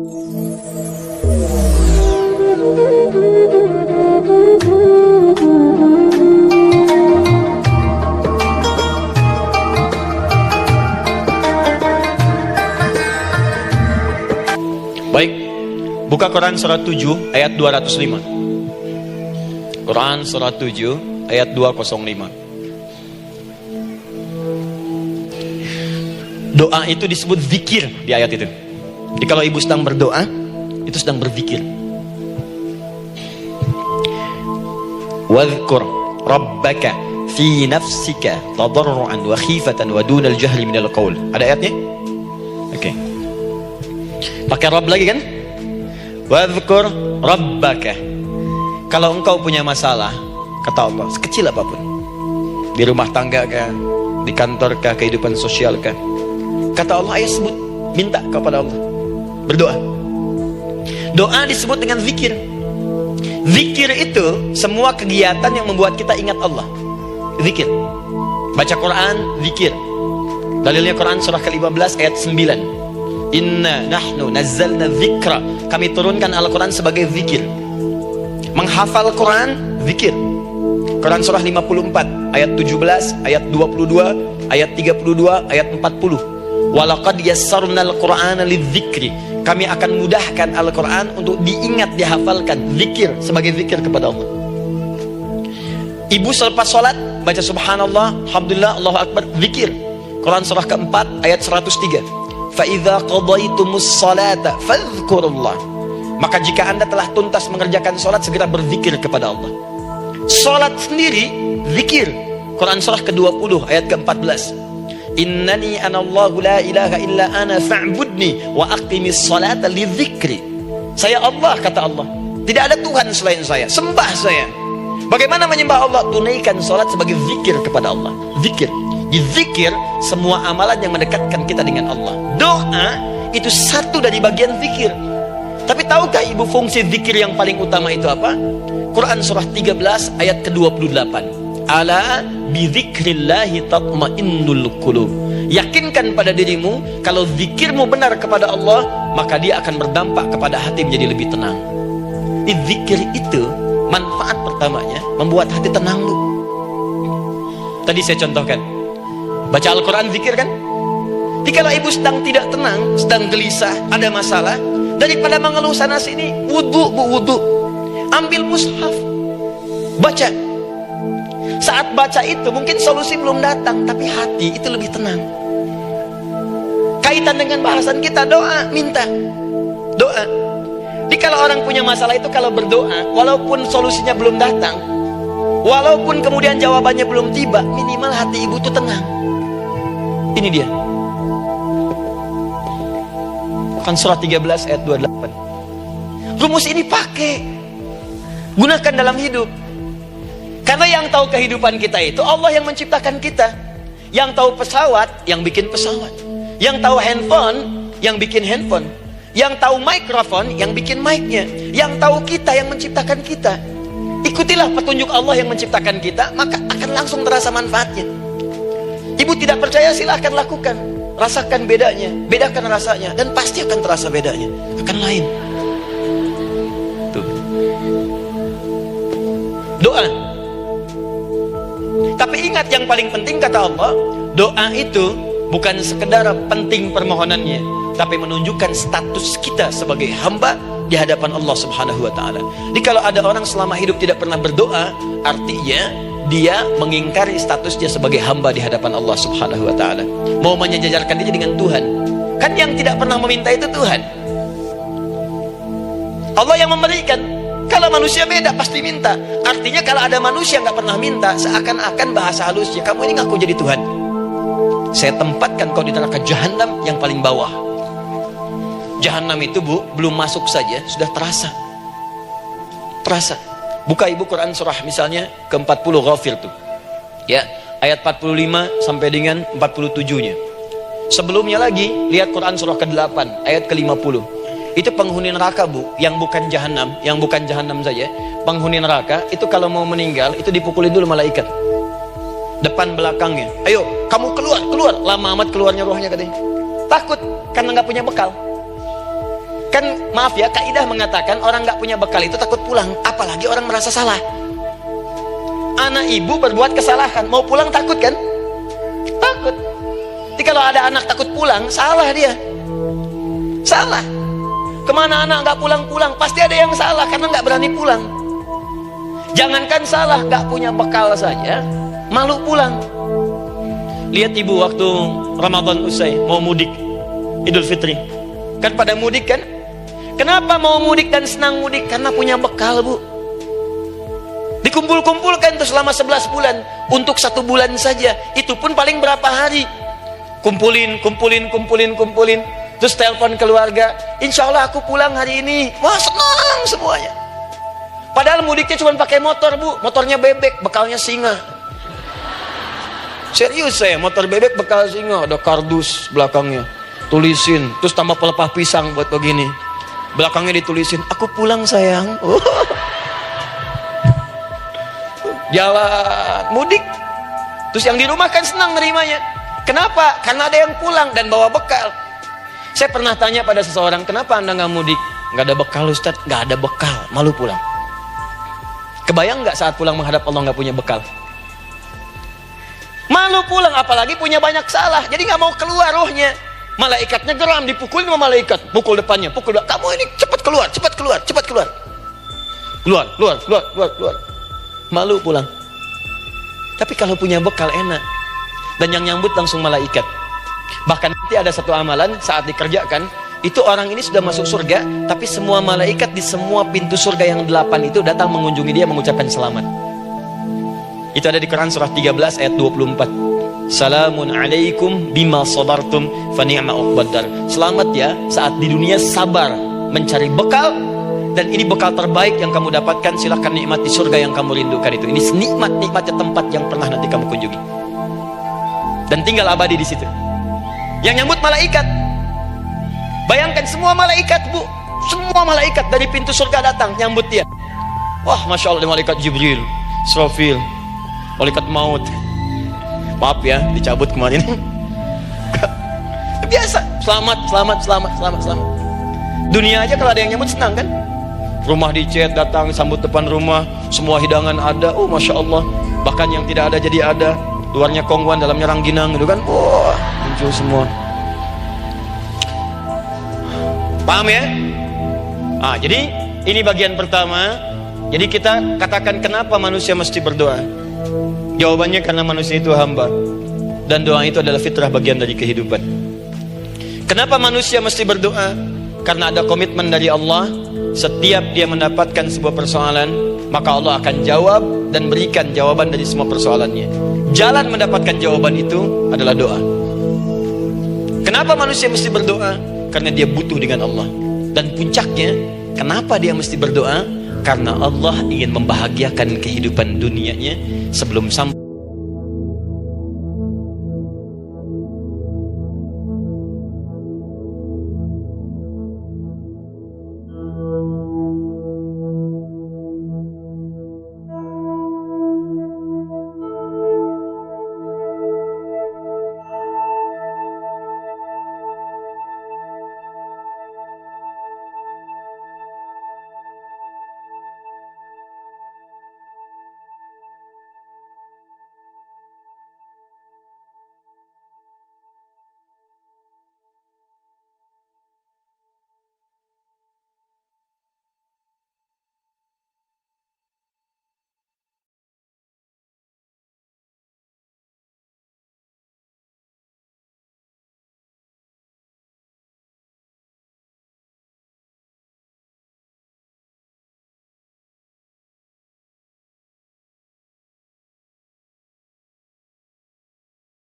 Baik, buka Quran surat 7 ayat 205. Quran surat 7 ayat 205. Doa itu disebut zikir di ayat itu. Jadi kalau ibu sedang berdoa, itu sedang berzikir. Wadhkur rabbaka fi nafsika tadarruan wa khifatan wa dunal jahli minal qaul. Ada ayatnya? Oke. Pakai Rabb lagi kan? Wadhkur rabbaka. Kalau engkau punya masalah, kata Allah, sekecil apapun, di rumah tangga kah, di kantor kah, kehidupan sosial kah, kata Allah, ayo sebut, minta kepada Allah, berdoa. Doa disebut dengan zikir. Zikir itu semua kegiatan yang membuat kita ingat Allah. Zikir. Baca Quran, zikir. Dalilnya Quran surah ke-15 ayat 9. Inna nahnu nazzalna dzikra. Kami turunkan Al-Quran sebagai zikir. Menghafal Quran, zikir. Quran surah 54 ayat 17, ayat 22, ayat 32, ayat 40. Walaqad yassarnal Qur'ana lidzikri. Kami akan mudahkan Al-Quran untuk diingat, dihafalkan. Zikir, sebagai zikir kepada Allah. Ibu selepas sholat baca subhanallah, alhamdulillah, Allahu akbar, zikir. Quran surah keempat ayat 103. فَإِذَا قَضَيْتُمُ الصَّلَاةَ فَاذْكُرُوا اللَّهَ. Maka jika anda telah tuntas mengerjakan sholat, segera berzikir kepada Allah. Sholat sendiri zikir. Quran surah ke-20 ayat ke-14. Innani anallahu la ilaha illa ana fa'budni wa aqimis salata lidzikri. Saya Allah, kata Allah, tidak ada Tuhan selain saya, sembah saya. Bagaimana menyembah Allah? Tunaikan sholat sebagai zikir kepada Allah. Zikir. Di zikir semua amalan yang mendekatkan kita dengan Allah. Doa itu satu dari bagian zikir. Tapi tahukah ibu fungsi zikir yang paling utama itu apa? Quran surah 13 ayat ke-28. Ala bizikrillahi tatmainnul qulub. Yakinkan pada dirimu, kalau zikirmu benar kepada Allah, maka dia akan berdampak kepada hati menjadi lebih tenang. Di zikir itu manfaat pertamanya membuat hati tenang lu. Tadi saya contohkan, baca Al-Quran zikir kan? Jadi kalau ibu sedang tidak tenang, sedang gelisah, ada masalah, daripada mengeluh sana sini, wudu bu, wudu, ambil mushaf, baca. Saat baca itu mungkin solusi belum datang, tapi hati itu lebih tenang. Kaitan dengan bahasan kita, doa, minta doa. Jadi kalau orang punya masalah itu, kalau berdoa, walaupun solusinya belum datang, walaupun kemudian jawabannya belum tiba, minimal hati ibu itu tenang. Ini dia. Kan surah 13 ayat 28. Rumus ini pakai, gunakan dalam hidup. Karena yang tahu kehidupan kita itu Allah yang menciptakan kita. Yang tahu pesawat, yang bikin pesawat. Yang tahu handphone, yang bikin handphone. Yang tahu mikrofon, yang bikin mic-nya. Yang tahu kita, yang menciptakan kita. Ikutilah petunjuk Allah yang menciptakan kita, maka akan langsung terasa manfaatnya. Ibu tidak percaya, silahkan lakukan. Rasakan bedanya, bedakan rasanya, dan pasti akan terasa bedanya, akan lain. Tuh. Doa. Tapi ingat, yang paling penting kata Allah, doa itu bukan sekedar penting permohonannya, tapi menunjukkan status kita sebagai hamba di hadapan Allah Subhanahu wa ta'ala. Jadi kalau ada orang selama hidup tidak pernah berdoa, artinya dia mengingkari status dia sebagai hamba di hadapan Allah Subhanahu wa ta'ala. Mau menyejajarkan diri dengan Tuhan. Kan yang tidak pernah meminta itu Tuhan. Allah yang memberikan. Kalau manusia beda, pasti minta. Artinya kalau ada manusia nggak pernah minta, seakan-akan bahasa halusnya, kamu ini ngaku jadi Tuhan. Saya tempatkan kau di neraka jahanam yang paling bawah. Jahanam itu bu, belum masuk saja sudah terasa. Terasa. Buka ibu Quran surah misalnya ke-40 Ghafir tuh. Ya, ayat 45 sampai dengan 47-nya. Sebelumnya lagi lihat Quran surah ke-8 ayat ke-50. Itu penghuni neraka bu, yang bukan jahanam saja. Penghuni neraka itu kalau mau meninggal itu dipukulin dulu malaikat. Depan belakangnya. Ayo, kamu keluar. Lama amat keluarnya rohnya katanya. Takut karena nggak punya bekal. Kan maaf ya, kaidah mengatakan orang nggak punya bekal itu takut pulang, apalagi orang merasa salah. Anak ibu berbuat kesalahan, mau pulang takut kan? Takut. Jadi kalau ada anak takut pulang, salah dia. Salah. Kemana anak nggak pulang-pulang, pasti ada yang salah karena nggak berani pulang. Jangankan salah, nggak punya bekal saja, malu pulang. Lihat ibu waktu Ramadan usai, mau mudik Idul Fitri, kan pada mudik kan? Kenapa mau mudik dan senang mudik? Karena punya bekal, Bu. Dikumpul-kumpulkan tuh selama 11 bulan, untuk 1 bulan saja, itu pun paling berapa hari. Kumpulin, terus telepon keluarga, insya Allah aku pulang hari ini. Wah, senang semuanya. Padahal mudiknya cuma pakai motor, Bu. Motornya bebek, bekalnya singa. Serius saya, motor bebek bekal singa, ada kardus belakangnya, tulisin, terus tambah pelepah pisang buat begini. Belakangnya ditulisin, aku pulang sayang. Jalan mudik. Terus yang di rumah kan senang nerimanya. Kenapa? Karena ada yang pulang dan bawa bekal. Saya pernah tanya pada seseorang, kenapa anda nggak mudik? Nggak ada bekal Ustadz. Nggak ada bekal, malu pulang. Kebayang nggak saat pulang menghadap Allah nggak punya bekal? Malu pulang, apalagi punya banyak salah. Jadi nggak mau keluar rohnya. Malaikatnya geram, dipukulin sama malaikat. Pukul depannya, pukul belakang. Kamu ini cepat keluar, cepat keluar, cepat keluar. Keluar. Malu pulang. Tapi kalau punya bekal enak. Dan yang nyambut langsung malaikat. Bahkan nanti ada satu amalan saat dikerjakan, itu orang ini sudah masuk surga, tapi semua malaikat di semua pintu surga yang 8 itu datang mengunjungi dia mengucapkan selamat. Itu ada di Quran surah 13 ayat 24. Salamun alaikum bima sabartum fa ni'ma uqbadar. Selamat ya saat di dunia sabar mencari bekal, dan ini bekal terbaik yang kamu dapatkan, silahkan nikmati surga yang kamu rindukan itu. Ini nikmat-nikmatnya tempat yang pernah nanti kamu kunjungi. Dan tinggal abadi di situ. Yang nyambut malaikat. Bayangkan semua malaikat, Bu. Semua malaikat dari pintu surga datang nyambut dia. Wah, Masya Allah, malaikat Jibril, Israfil, malaikat maut. Maaf ya, dicabut kemarin. Biasa, selamat. Dunia aja kalau ada yang nyambut senang kan? Rumah dicet, datang, sambut depan rumah, semua hidangan ada. Oh, Masya Allah. Bahkan yang tidak ada jadi ada. Luarnya kongguan, dalamnya rangginang gitu kan. Wah, muncul semua. Paham ya? Jadi ini bagian pertama. Jadi kita katakan kenapa manusia mesti berdoa. Jawabannya karena manusia itu hamba, dan doa itu adalah fitrah, bagian dari kehidupan. Kenapa manusia mesti berdoa? Karena ada komitmen dari Allah. Setiap dia mendapatkan sebuah persoalan, maka Allah akan jawab dan berikan jawaban dari semua persoalannya. Jalan mendapatkan jawaban itu adalah doa. Kenapa manusia mesti berdoa? Karena dia butuh dengan Allah. Dan puncaknya, kenapa dia mesti berdoa? Karena Allah ingin membahagiakan kehidupan dunianya sebelum sampai